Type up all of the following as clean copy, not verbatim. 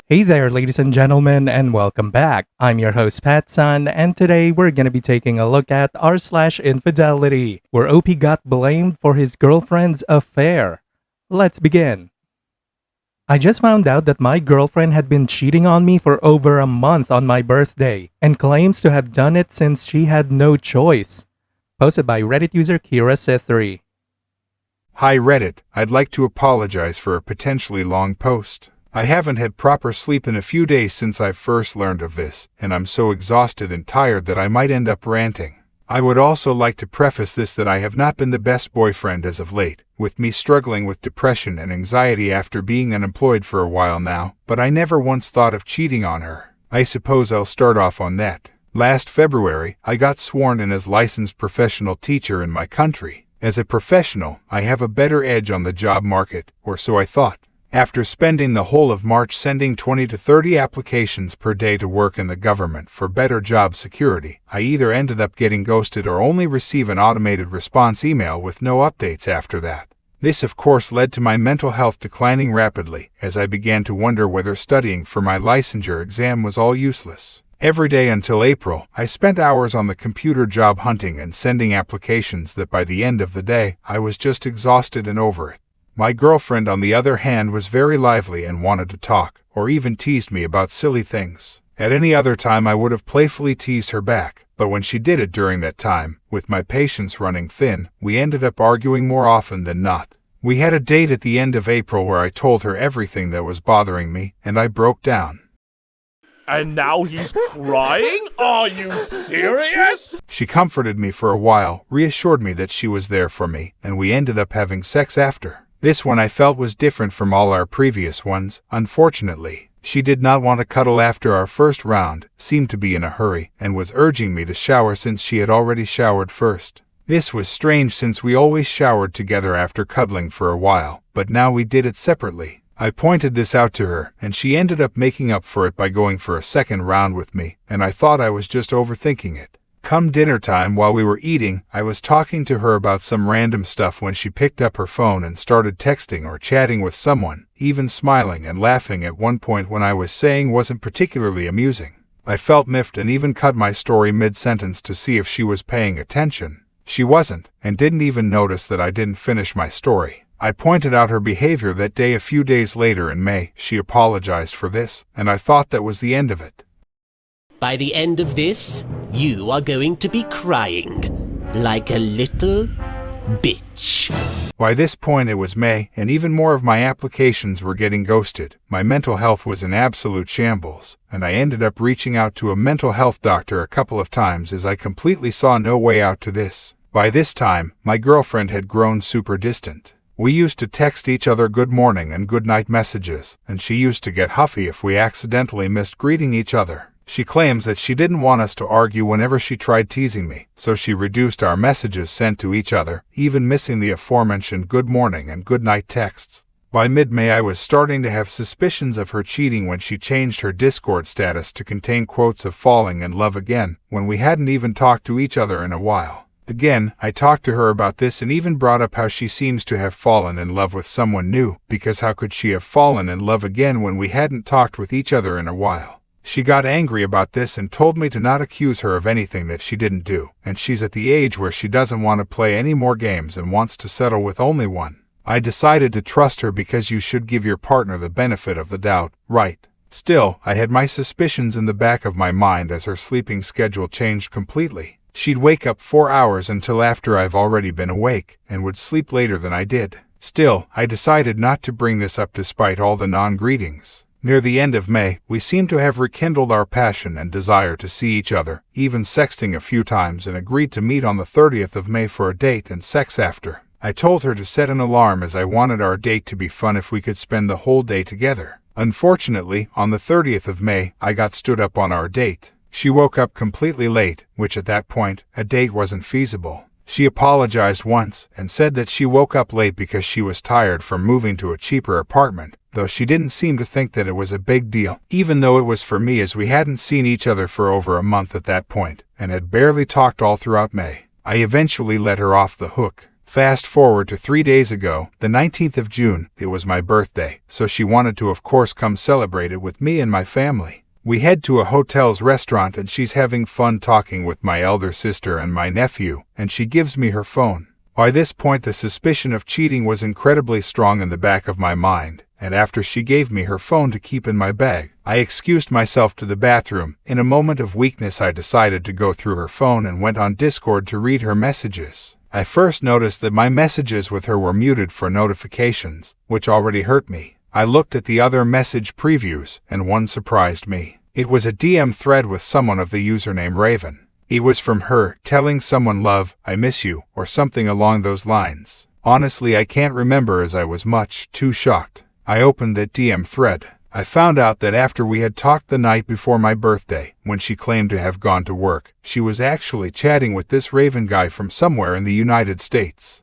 Hey there, ladies and gentlemen, and welcome back. I'm your host, PattSun, and today we're gonna be taking a look at r/infidelity, where OP got blamed for his girlfriend's affair. Let's begin. I just found out that my girlfriend had been cheating on me for over a month on my birthday, and claims to have done it since she had no choice. Posted by Reddit user Kira3. Hi Reddit, I'd like to apologize for a potentially long post. I haven't had proper sleep in a few days since I first learned of this, and I'm so exhausted and tired that I might end up ranting. I would also like to preface this that I have not been the best boyfriend as of late, with me struggling with depression and anxiety after being unemployed for a while now, but I never once thought of cheating on her. I suppose I'll start off on that. Last February, I got sworn in as licensed professional teacher in my country. As a professional, I have a better edge on the job market, or so I thought. After spending the whole of March sending 20 to 30 applications per day to work in the government for better job security, I either ended up getting ghosted or only receive an automated response email with no updates after that. This of course led to my mental health declining rapidly, as I began to wonder whether studying for my licensure exam was all useless. Every day until April, I spent hours on the computer job hunting and sending applications that by the end of the day, I was just exhausted and over it. My girlfriend, on the other hand, was very lively and wanted to talk, or even teased me about silly things. At any other time I would have playfully teased her back, but when she did it during that time, with my patience running thin, we ended up arguing more often than not. We had a date at the end of April where I told her everything that was bothering me, and I broke down. And now he's crying? Are you serious? She comforted me for a while, reassured me that she was there for me, and we ended up having sex after. This one I felt was different from all our previous ones, unfortunately. She did not want to cuddle after our first round, seemed to be in a hurry, and was urging me to shower since she had already showered first. This was strange since we always showered together after cuddling for a while, but now we did it separately. I pointed this out to her, and she ended up making up for it by going for a second round with me, and I thought I was just overthinking it. Come dinner time, while we were eating, I was talking to her about some random stuff when she picked up her phone and started texting or chatting with someone, even smiling and laughing at one point when I was saying wasn't particularly amusing. I felt miffed and even cut my story mid-sentence to see if she was paying attention. She wasn't, and didn't even notice that I didn't finish my story. I pointed out her behavior that day. A few days later in May, she apologized for this, and I thought that was the end of it. By the end of this, you are going to be crying like a little bitch. By this point it was May, and even more of my applications were getting ghosted. My mental health was in absolute shambles, and I ended up reaching out to a mental health doctor a couple of times as I completely saw no way out to this. By this time, my girlfriend had grown super distant. We used to text each other good morning and good night messages, and she used to get huffy if we accidentally missed greeting each other. She claims that she didn't want us to argue whenever she tried teasing me, so she reduced our messages sent to each other, even missing the aforementioned good morning and good night texts. By mid-May I was starting to have suspicions of her cheating when she changed her Discord status to contain quotes of falling in love again, when we hadn't even talked to each other in a while. Again, I talked to her about this and even brought up how she seems to have fallen in love with someone new, because how could she have fallen in love again when we hadn't talked with each other in a while? She got angry about this and told me to not accuse her of anything that she didn't do, and she's at the age where she doesn't want to play any more games and wants to settle with only one. I decided to trust her because you should give your partner the benefit of the doubt, right? Still, I had my suspicions in the back of my mind as her sleeping schedule changed completely. She'd wake up 4 hours until after I've already been awake, and would sleep later than I did. Still, I decided not to bring this up despite all the non-greetings. Near the end of May, we seemed to have rekindled our passion and desire to see each other, even sexting a few times, and agreed to meet on the 30th of May for a date and sex after. I told her to set an alarm as I wanted our date to be fun if we could spend the whole day together. Unfortunately, on the 30th of May, I got stood up on our date. She woke up completely late, which at that point, a date wasn't feasible. She apologized once and said that she woke up late because she was tired from moving to a cheaper apartment, though she didn't seem to think that it was a big deal, even though it was for me, as we hadn't seen each other for over a month at that point, and had barely talked all throughout May. I eventually let her off the hook. Fast forward to 3 days ago, the 19th of June, it was my birthday, so she wanted to of course come celebrate it with me and my family. We head to a hotel's restaurant and she's having fun talking with my elder sister and my nephew, and she gives me her phone. By this point the suspicion of cheating was incredibly strong in the back of my mind, and after she gave me her phone to keep in my bag, I excused myself to the bathroom. In a moment of weakness I decided to go through her phone and went on Discord to read her messages. I first noticed that my messages with her were muted for notifications, which already hurt me. I looked at the other message previews, and one surprised me. It was a DM thread with someone of the username Raven. It was from her, telling someone love, I miss you, or something along those lines. Honestly, I can't remember as I was much too shocked. I opened that DM thread. I found out that after we had talked the night before my birthday, when she claimed to have gone to work, she was actually chatting with this Raven guy from somewhere in the United States.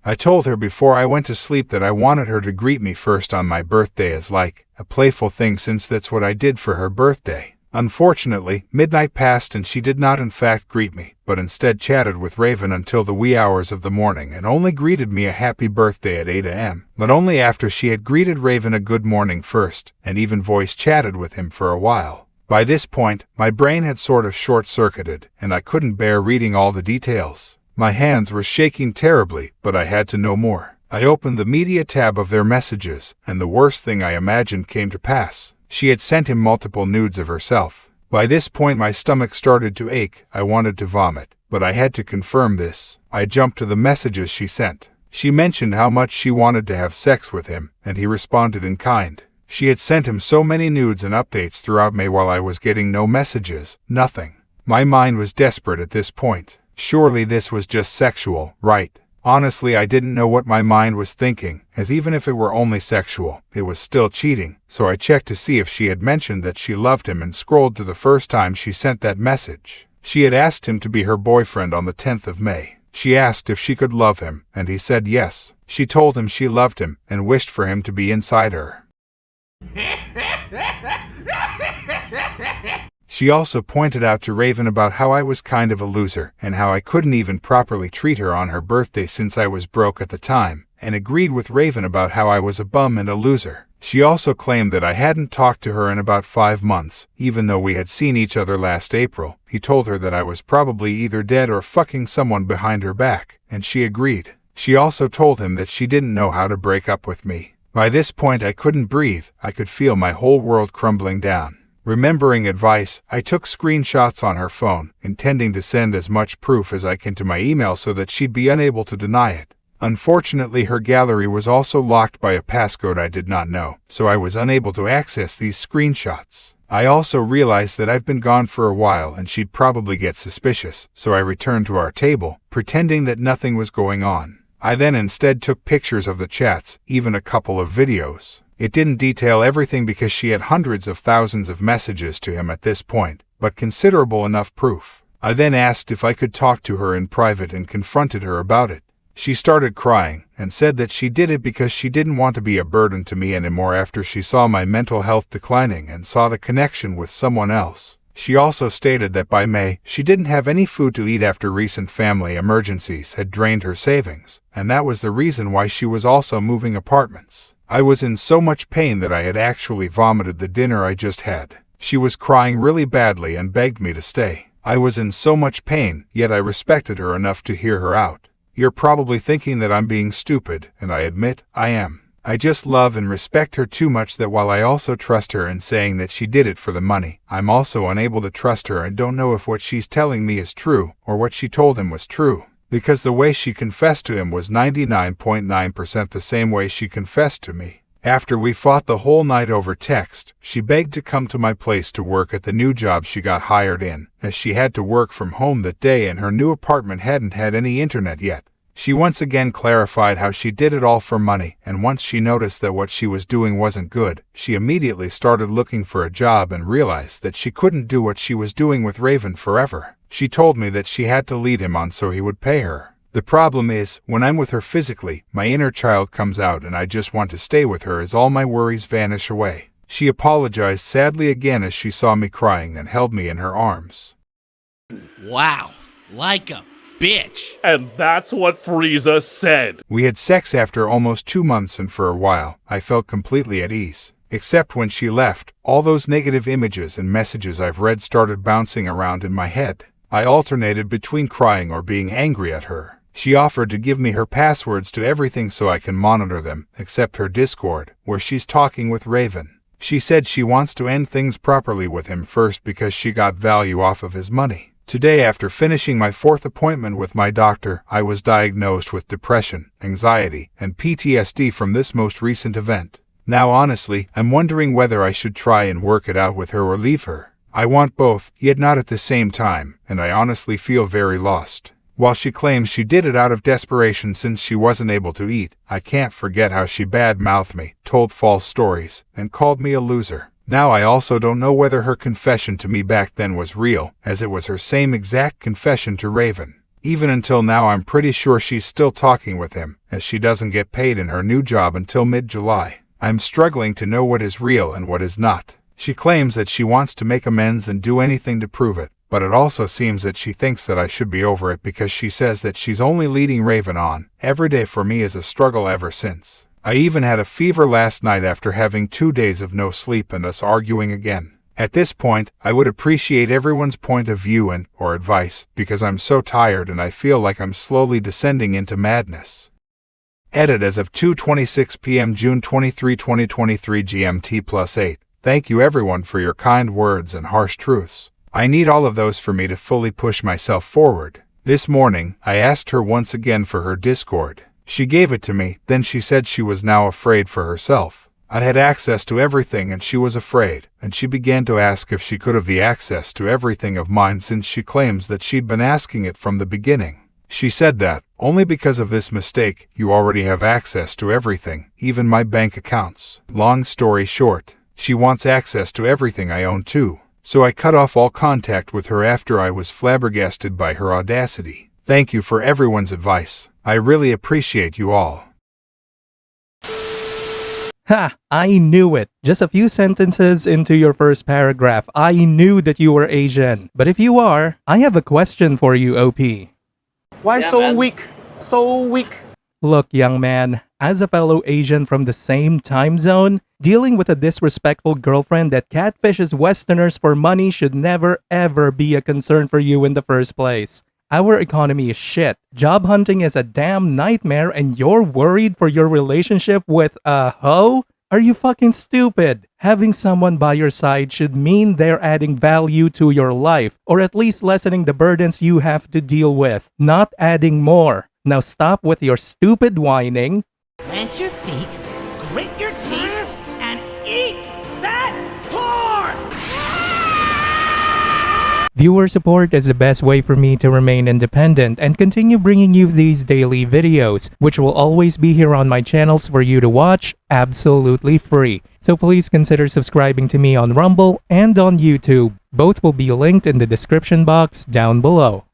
I told her before I went to sleep that I wanted her to greet me first on my birthday as like a playful thing, since that's what I did for her birthday. Unfortunately, midnight passed and she did not in fact greet me, but instead chatted with Raven until the wee hours of the morning and only greeted me a happy birthday at 8 a.m., but only after she had greeted Raven a good morning first, and even voice chatted with him for a while. By this point, my brain had sort of short-circuited, and I couldn't bear reading all the details. My hands were shaking terribly, but I had to know more. I opened the media tab of their messages, and the worst thing I imagined came to pass. She had sent him multiple nudes of herself. By this point my stomach started to ache. I wanted to vomit, but I had to confirm this. I jumped to the messages she sent. She mentioned how much she wanted to have sex with him, and he responded in kind. She had sent him so many nudes and updates throughout May while I was getting no messages, nothing. My mind was desperate at this point. Surely this was just sexual, right? Honestly, I didn't know what my mind was thinking, as even if it were only sexual, it was still cheating, so I checked to see if she had mentioned that she loved him and scrolled to the first time she sent that message. She had asked him to be her boyfriend on the 10th of May. She asked if she could love him, and he said yes. She told him she loved him and wished for him to be inside her. She also pointed out to Raven about how I was kind of a loser and how I couldn't even properly treat her on her birthday since I was broke at the time, and agreed with Raven about how I was a bum and a loser. She also claimed that I hadn't talked to her in about 5 months, even though we had seen each other last April. He told her that I was probably either dead or fucking someone behind her back, and she agreed. She also told him that she didn't know how to break up with me. By this point I couldn't breathe. I could feel my whole world crumbling down. Remembering advice, I took screenshots on her phone, intending to send as much proof as I can to my email so that she'd be unable to deny it. Unfortunately, her gallery was also locked by a passcode I did not know, so I was unable to access these screenshots. I also realized that I've been gone for a while and she'd probably get suspicious, so I returned to our table, pretending that nothing was going on. I then instead took pictures of the chats, even a couple of videos. It didn't detail everything because she had hundreds of thousands of messages to him at this point, but considerable enough proof. I then asked if I could talk to her in private and confronted her about it. She started crying and said that she did it because she didn't want to be a burden to me anymore after she saw my mental health declining and saw the connection with someone else. She also stated that by May, she didn't have any food to eat after recent family emergencies had drained her savings, and that was the reason why she was also moving apartments. I was in so much pain that I had actually vomited the dinner I just had. She was crying really badly and begged me to stay. I was in so much pain, yet I respected her enough to hear her out. You're probably thinking that I'm being stupid, and I admit, I am. I just love and respect her too much that while I also trust her in saying that she did it for the money, I'm also unable to trust her and don't know if what she's telling me is true or what she told him was true. Because the way she confessed to him was 99.9% the same way she confessed to me. After we fought the whole night over text, she begged to come to my place to work at the new job she got hired in, as she had to work from home that day and her new apartment hadn't had any internet yet. She once again clarified how she did it all for money, and once she noticed that what she was doing wasn't good, she immediately started looking for a job and realized that she couldn't do what she was doing with Raven forever. She told me that she had to lead him on so he would pay her. The problem is, when I'm with her physically, my inner child comes out and I just want to stay with her as all my worries vanish away. She apologized sadly again as she saw me crying and held me in her arms. Wow, Like a bitch. And that's what Frieza said. We had sex after almost 2 months, and for a while, I felt completely at ease. Except when she left, all those negative images and messages I've read started bouncing around in my head. I alternated between crying or being angry at her. She offered to give me her passwords to everything so I can monitor them, except her Discord, where she's talking with Raven. She said she wants to end things properly with him first because she got value off of his money. Today, after finishing my 4th appointment with my doctor, I was diagnosed with depression, anxiety, and PTSD from this most recent event. Now honestly, I'm wondering whether I should try and work it out with her or leave her. I want both, yet not at the same time, and I honestly feel very lost. While she claims she did it out of desperation since she wasn't able to eat, I can't forget how she bad-mouthed me, told false stories, and called me a loser. Now I also don't know whether her confession to me back then was real, as it was her same exact confession to Raven. Even until now, I'm pretty sure she's still talking with him, as she doesn't get paid in her new job until mid-July. I'm struggling to know what is real and what is not. She claims that she wants to make amends and do anything to prove it, but it also seems that she thinks that I should be over it because she says that she's only leading Raven on. Every day for me is a struggle ever since. I even had a fever last night after having 2 days of no sleep and us arguing again. At this point, I would appreciate everyone's point of view or advice, because I'm so tired and I feel like I'm slowly descending into madness. Edit as of 2:26 p.m. June 23, 2023 GMT +8. Thank you everyone for your kind words and harsh truths. I need all of those for me to fully push myself forward. This morning, I asked her once again for her Discord. She gave it to me, then she said she was now afraid for herself. I had access to everything and she was afraid, and she began to ask if she could have the access to everything of mine since she claims that she'd been asking it from the beginning. She said that, only because of this mistake, you already have access to everything, even my bank accounts. Long story short, she wants access to everything I own too. So I cut off all contact with her after I was flabbergasted by her audacity. Thank you for everyone's advice. I really appreciate you all. Ha! I knew it! Just a few sentences into your first paragraph, I knew that you were Asian. But if you are, I have a question for you, OP. Why so weak? So weak. Look, young man, as a fellow Asian from the same time zone, dealing with a disrespectful girlfriend that catfishes Westerners for money should never ever be a concern for you in the first place. Our economy is shit. Job hunting is a damn nightmare and you're worried for your relationship with a hoe? Are you fucking stupid? Having someone by your side should mean they're adding value to your life, or at least lessening the burdens you have to deal with, not adding more. Now stop with your stupid whining. Plant your feet, grit your teeth, and eat that horse! Viewer support is the best way for me to remain independent and continue bringing you these daily videos, which will always be here on my channels for you to watch absolutely free. So please consider subscribing to me on Rumble and on YouTube. Both will be linked in the description box down below.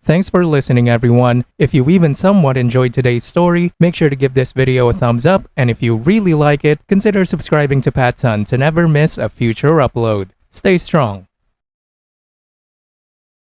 Thanks for listening everyone. If you even somewhat enjoyed today's story, make sure to give this video a thumbs up, and if you really like it, consider subscribing to PattSun to never miss a future upload. Stay strong.